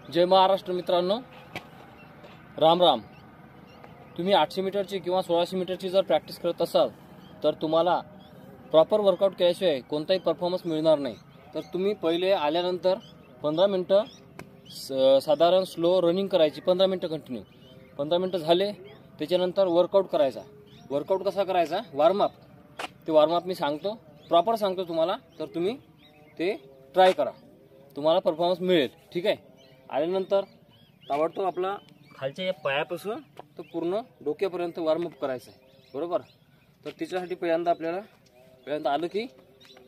जय महाराष्ट्र मित्रांनो, राम राम। तुम्ही 800 मीटरची किंवा 1600 मीटरची जर प्रॅक्टिस करत असाल तर तुम्हाला प्रॉपर वर्कआउट केल्याशिवाय कोणताही परफॉर्मन्स मिळणार नाही। तर तुम्ही पहिले आल्यानंतर 15 मिनिटं साधारण स्लो रनिंग करायची, 15 मिनिटं कंटिन्यू। 15 मिनिटं झाले त्याच्यानंतर वर्कआउट करायचा। वर्कआउट कसा करायचा, वॉर्मअप। ते वॉर्मअप मी सांगतो, प्रॉपर सांगतो तुम्हाला, तर तुम्ही ते ट्राय करा, तुम्हाला परफॉर्मन्स मिळेल। ठीक आहे। आल्यानंतर ताबडतोब आपला खालच्या या पायापासून तो पूर्ण डोक्यापर्यंत वॉर्मअप करायचं आहे, बरोबर। तर त्याच्यासाठी पहिल्यांदा आलं की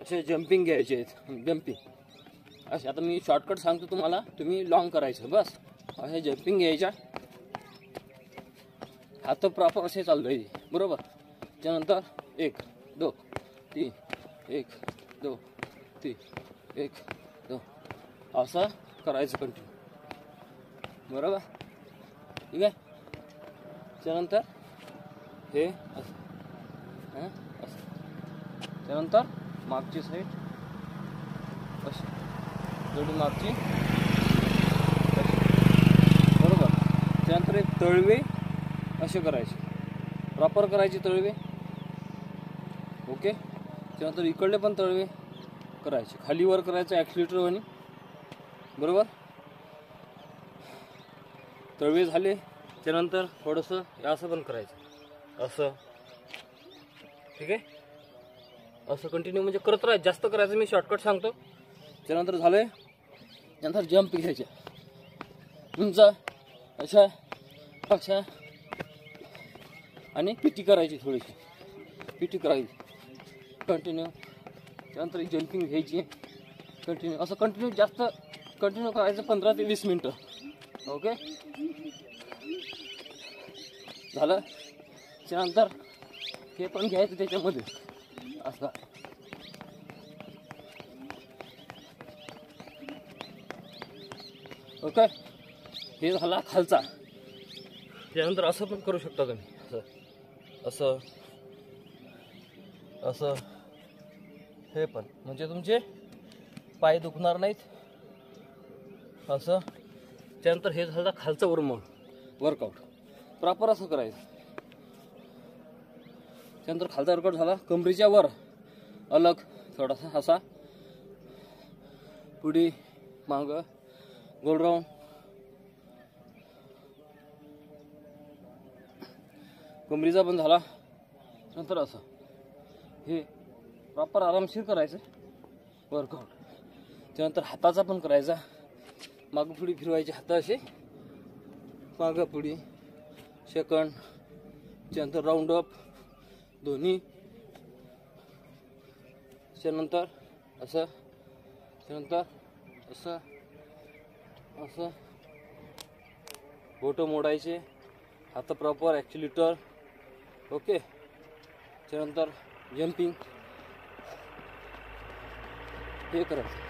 असे जंपिंग घ्यायचे आहेत, जंपिंग असे। आता मी शॉर्टकट सांगतो तुम्हाला, तुम्ही लॉंग करायचं, बस असे जंपिंग घ्यायच्या। हात प्रॉपर असे चालू द्यायचे, बरोबर। त्यानंतर 1 2 3 1 2 3 1 2 असं करायचं कंटिन्यू, बरोबर। ठीक आहे। त्यानंतर हे असं, त्यानंतर मागची साईड अशी, थोडी मागची, बरोबर। त्यानंतर एक तळवे असे करायचे, प्रॉपर करायचे तळवे, ओके। त्यानंतर इकडले पण तळवे करायचे, खाली वर करायचं ॲक्सिलेटर वाणी, बरोबर। तळवे झाले त्यानंतर थोडंसं असं पण करायचं, असं। ठीक आहे। असं कंटिन्यू म्हणजे करत राहायचं, जास्त करायचं, मी शॉर्टकट सांगतो। त्यानंतर झालंय, त्यानंतर जंप घ्यायचे उंच अशा अशा, आणि पिटी करायची, थोडीशी पिटी करायची कंटिन्यू। त्यानंतर जंपिंग घ्यायची कंटिन्यू, असं कंटिन्यू जास्त कंटिन्यू करायचं, 15 ते 20 मिनटं, ओके। झालं। त्यानंतर हे पण घ्यायचं त्याच्यामध्ये असं, ओके। हे झाला खालचा। त्यानंतर असं पण करू शकता तुम्ही, असं असं असं, हे पण म्हणजे तुमचे पाय दुखणार नाहीत, असं। त्यानंतर हे झालं खालचं वर्कआउट, प्रॉपर असं करायचं। त्यानंतर खालचा वर्कआउट झाला, कमरेच्या वर अलग थोडासा असा, पुढे मागं गोल राऊंड, कमरेचा पण झाला। नंतर असं हे प्रॉपर आरामशीर करायचं वर्कआउट। त्यानंतर हाताचा पण करायचा, मागं पुढे फिरवायचे हात असे, मागं पुढे सेकंड। त्यानंतर राऊंड अप दोन्ही, त्यानंतर असं, त्यानंतर असं असं, बोटं मोडायचे, हात प्रॉपर ॲक्सिलेटर, ओके। त्यानंतर जंपिंग हे करायचं।